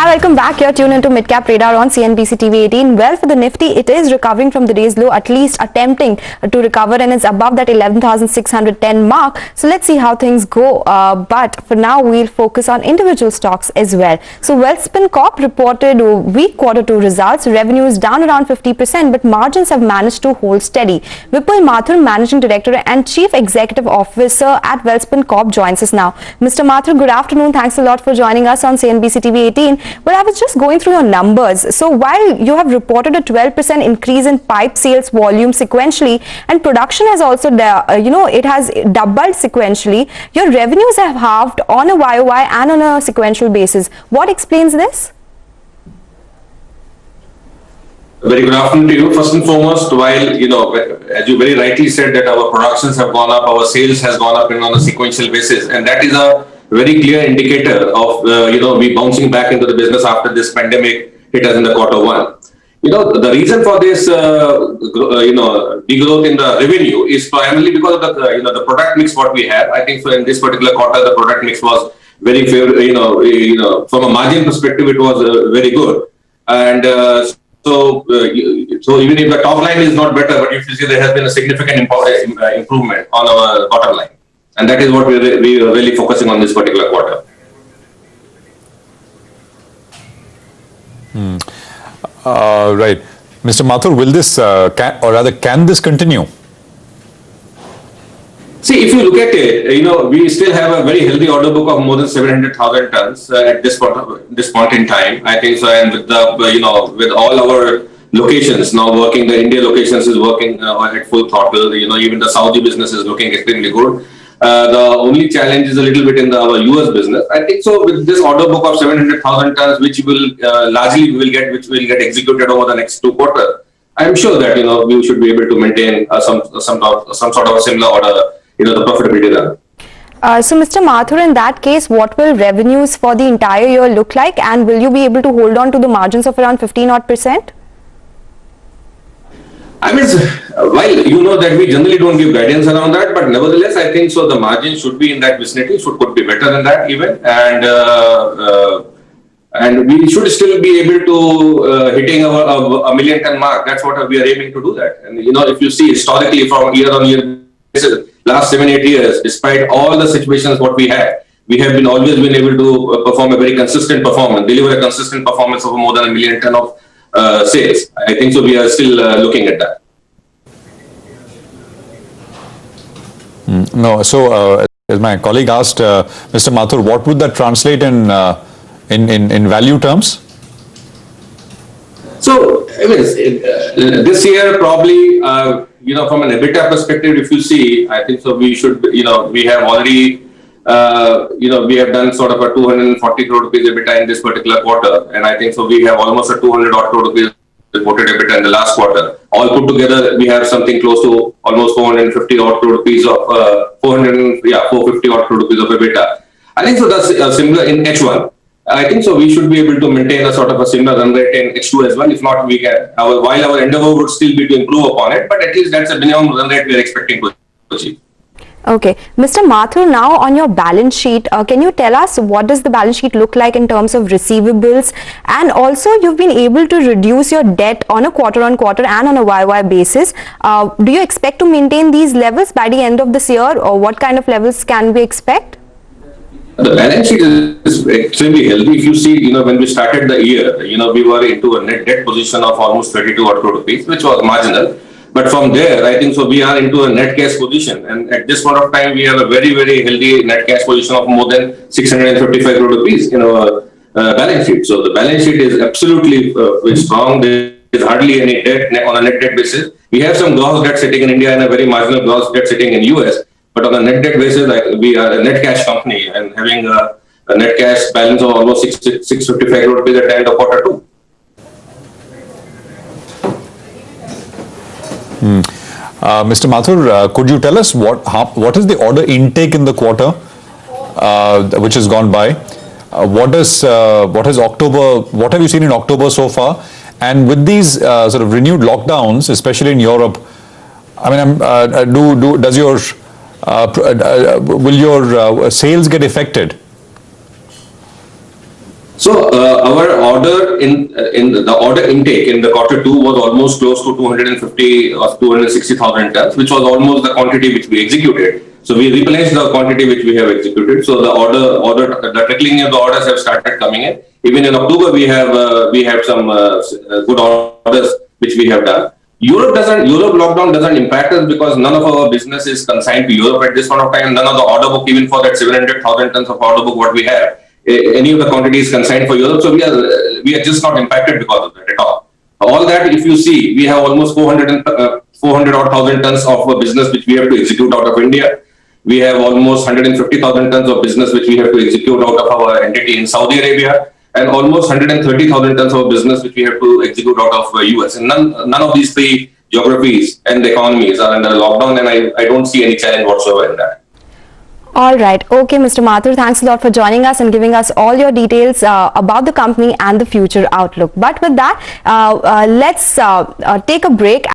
Hi, welcome back. You're tuned into Midcap Radar on CNBC TV 18. Well, for the Nifty, it is recovering from the day's low, at least attempting to recover, and it's above that 11,610 mark. So let's see how things go. But for now, we'll focus on individual stocks as well. So Welspun Corp reported weak Q2 results. Revenue is down around 50%, but margins have managed to hold steady. Vipul Mathur, Managing Director and Chief Executive Officer at Welspun Corp, joins us now. Mr. Mathur, good afternoon. Thanks a lot for joining us on CNBC TV 18. Well, I was just going through your numbers. So while you have reported a 12% increase in pipe sales volume sequentially, and production has also, it has doubled sequentially, your revenues have halved on a YOY and on a sequential basis. What explains this? Very good afternoon to you. First and foremost, while, as you very rightly said that our productions have gone up, our sales has gone up on a sequential basis, and that is a very clear indicator of, we bouncing back into the business after this pandemic hit us in the Q1. The reason for this, degrowth in the revenue is primarily because of the product mix what we have. I think so in this particular quarter, the product mix was very favorable, from a margin perspective, it was very good. And so even if the top line is not better, but if you see there has been a significant improvement on our bottom line. And that is what we are really focusing on this particular quarter. Right. Mr. Mathur, will this, can this continue? See, if you look at it, we still have a very healthy order book of more than 700,000 tons at this point in time. I think so, and with the, with all our locations now working, the India locations is working at full throttle. Even the Saudi business is looking extremely good. The only challenge is a little bit in our US business. I think so with this order book of 700,000 tons, which will largely will get executed over the next 2 quarters. I'm sure that we should be able to maintain some sort of a similar order, the profitability there. So, Mr. Mathur, in that case, what will revenues for the entire year look like, and will you be able to hold on to the margins of around 15%? I mean, while that we generally don't give guidance around that, but nevertheless, I think so the margin should be in that vicinity, could be better than that even, and we should still be able to hitting a million ton mark. That's what we are aiming to do that. And if you see historically from year on year basis, last 7-8 years, despite all the situations what we have been always been able to perform a very consistent performance, deliver a consistent performance of more than 1 million ton of sales. I think so we are still looking at that. No, so as my colleague asked, Mr. Mathur, what would that translate in value terms? So I mean, this year probably, from an EBITDA perspective, if you see, I think so we should, we have already, we have done sort of a 240 crore rupees EBITDA in this particular quarter, and I think so we have almost a 200 odd crore rupees reported EBITDA in the last quarter. All put together, we have something close to almost 450 odd crore rupees of 450 odd crore rupees of EBITDA. I think so that's similar in H1. I think so we should be able to maintain a sort of a similar run rate in H2 as well. If not, we can. While our endeavor would still be to improve upon it, but at least that's a minimum run rate we are expecting to achieve. Okay. Mr. Mathur, now on your balance sheet, can you tell us what does the balance sheet look like in terms of receivables? And also, you've been able to reduce your debt on a quarter-on-quarter and on a YOY basis. Do you expect to maintain these levels by the end of this year, or what kind of levels can we expect? The balance sheet is extremely healthy. If you see, when we started the year, we were into a net debt position of almost 32 odd crore rupees, which was marginal. But from there, I think so we are into a net cash position, and at this point of time, we have a very, very healthy net cash position of more than 655 crore rupees in our balance sheet. So the balance sheet is absolutely very strong. There is hardly any debt on a net debt basis. We have some gross debt sitting in India and a very marginal gross debt sitting in US. But on a net debt basis, we are a net cash company and having a net cash balance of almost 655 crore rupees at the end of Q2. Mr. Mathur, could you tell us what is the order intake in the quarter which has gone by? What is October? What have you seen in October so far? And with these sort of renewed lockdowns, especially in Europe, I mean, will your sales get affected? So our order in the order intake in the quarter two was almost close to 250 or 260,000 tons, which was almost the quantity which we executed. So we replenished the quantity which we have executed. So the trickling of the orders have started coming in. Even in October, we have some good orders which we have done. Europe lockdown doesn't impact us because none of our business is consigned to Europe at this point of time. None of the order book, even for that 700,000 tons of order book, what we have, any of the quantities consigned for Europe. So we are just not impacted because of that at all. All that, if you see, we have almost 400 odd thousand tons of business which we have to execute out of India. We have almost 150,000 tons of business which we have to execute out of our entity in Saudi Arabia, and almost 130,000 tons of business which we have to execute out of US. And none of these three geographies and the economies are under lockdown, and I don't see any challenge whatsoever in that. All right. Okay, Mr. Mathur, thanks a lot for joining us and giving us all your details about the company and the future outlook. But with that, let's take a break.